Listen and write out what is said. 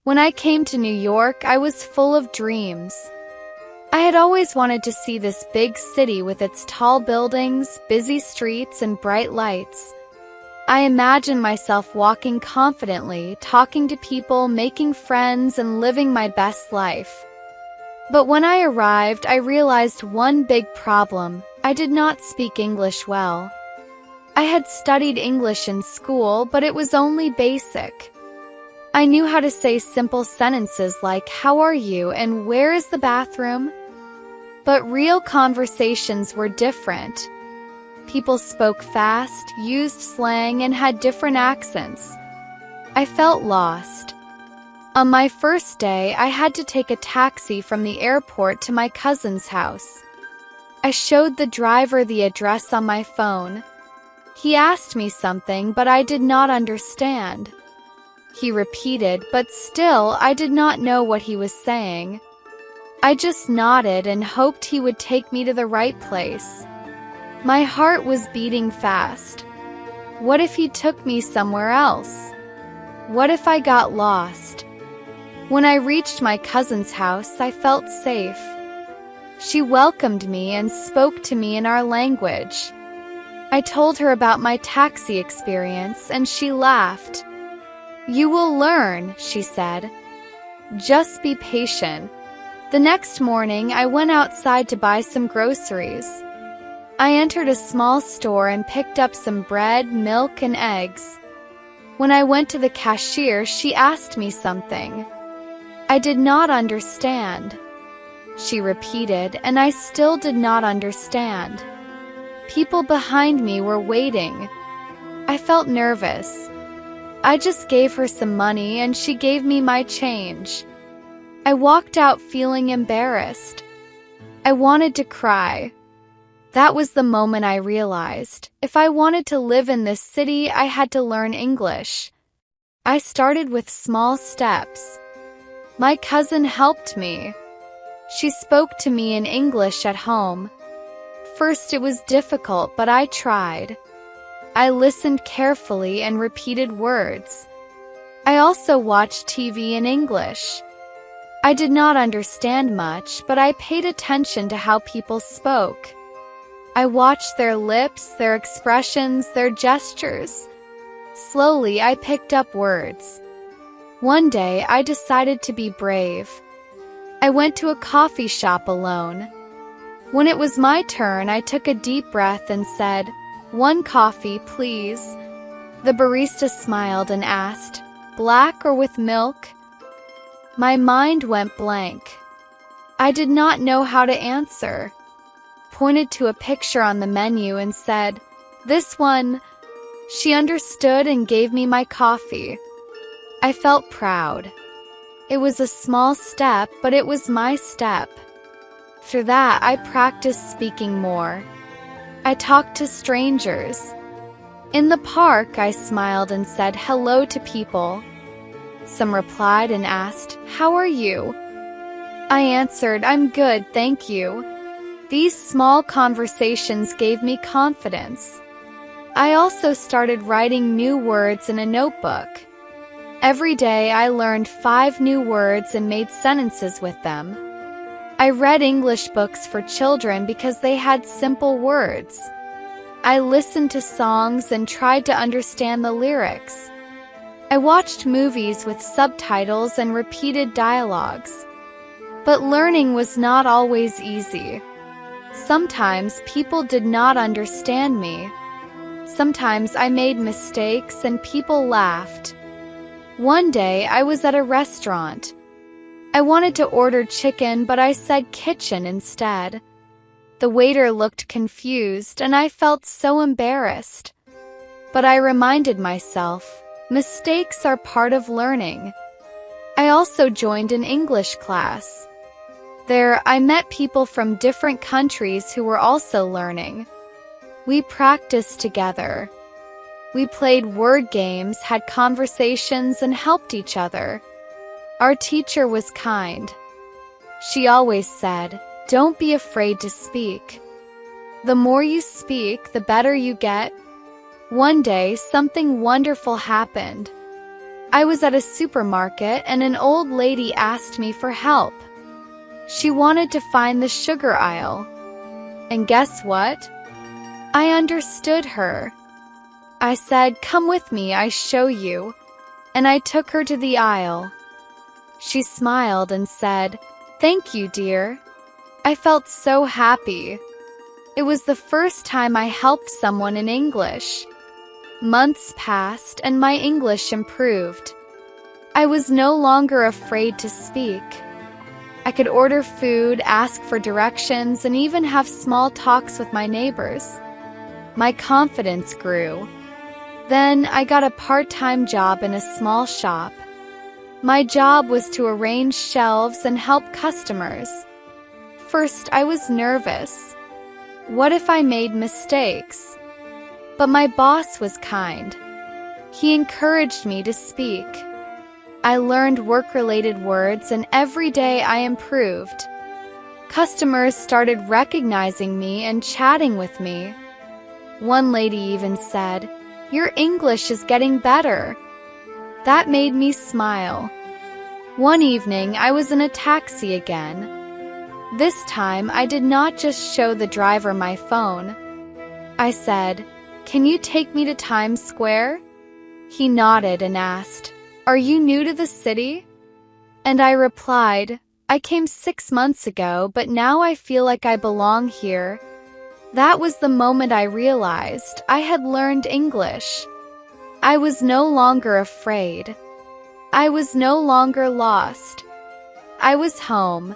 When I came to New York, I was full of dreams. I had always wanted to see this big city with its tall buildings, busy streets, and bright lights. I imagined myself walking confidently, talking to people, making friends, and living my best life. But when I arrived, I realized one big problem. I did not speak English well. I had studied English in school, but it was only basic. I knew how to say simple sentences like, "How are you?" and "Where is the bathroom?" But real conversations were different. People spoke fast, used slang, and had different accents. I felt lost. On my first day, I had to take a taxi from the airport to my cousin's house. I showed the driver the address on my phone. He asked me something, but I did not understand. He repeated, but still I did not know what he was saying. I just nodded and hoped he would take me to the right place. My heart was beating fast. What if he took me somewhere else? What if I got lost? When I reached my cousin's house, I felt safe. She welcomed me and spoke to me in our language. I told her about my taxi experience, and she laughed. "You will learn," she said. "Just be patient." The next morning, I went outside to buy some groceries. I entered a small store and picked up some bread, milk, and eggs. When I went to the cashier, she asked me something. I did not understand. She repeated, and I still did not understand. People behind me were waiting. I felt nervous. I just gave her some money and she gave me my change. I walked out feeling embarrassed. I wanted to cry. That was the moment I realized, if I wanted to live in this city, I had to learn English. I started with small steps. My cousin helped me. She spoke to me in English at home. First it was difficult, but I tried. I listened carefully and repeated words. I also watched TV in English. I did not understand much, but I paid attention to how people spoke. I watched their lips, their expressions, their gestures. Slowly, I picked up words. One day, I decided to be brave. I went to a coffee shop alone. When it was my turn, I took a deep breath and said, "One coffee, please." The barista smiled and asked, "Black or with milk?" My mind went blank. I did not know how to answer. Pointed to a picture on the menu and said, "This one." She understood and gave me my coffee. I felt proud. It was a small step, but it was my step. Through that, I practiced speaking more. I talked to strangers. In the park, I smiled and said hello to people. Some replied and asked, "How are you?" I answered, "I'm good, thank you." These small conversations gave me confidence. I also started writing new words in a notebook. Every day I learned 5 new words and made sentences with them. I read English books for children because they had simple words. I listened to songs and tried to understand the lyrics. I watched movies with subtitles and repeated dialogues. But learning was not always easy. Sometimes people did not understand me. Sometimes I made mistakes and people laughed. One day I was at a restaurant. I wanted to order chicken, but I said kitchen instead. The waiter looked confused and I felt so embarrassed. But I reminded myself, mistakes are part of learning. I also joined an English class. There, I met people from different countries who were also learning. We practiced together. We played word games, had conversations, and helped each other. Our teacher was kind. She always said, "Don't be afraid to speak. The more you speak, the better you get." One day, something wonderful happened. I was at a supermarket and an old lady asked me for help. She wanted to find the sugar aisle. And guess what? I understood her. I said, "Come with me, I show you." And I took her to the aisle. She smiled and said, "Thank you, dear." I felt so happy. It was the first time I helped someone in English. Months passed and my English improved. I was no longer afraid to speak. I could order food, ask for directions, and even have small talks with my neighbors. My confidence grew. Then I got a part-time job in a small shop. My job was to arrange shelves and help customers. First, I was nervous. What if I made mistakes? But my boss was kind. He encouraged me to speak. I learned work-related words, and every day I improved. Customers started recognizing me and chatting with me. One lady even said, "Your English is getting better." That made me smile. One evening, I was in a taxi again. This time, I did not just show the driver my phone. I said, "Can you take me to Times Square?" He nodded and asked, "Are you new to the city?" And I replied, "I came 6 months ago, but now I feel like I belong here." That was the moment I realized I had learned English. I was no longer afraid. I was no longer lost. I was home,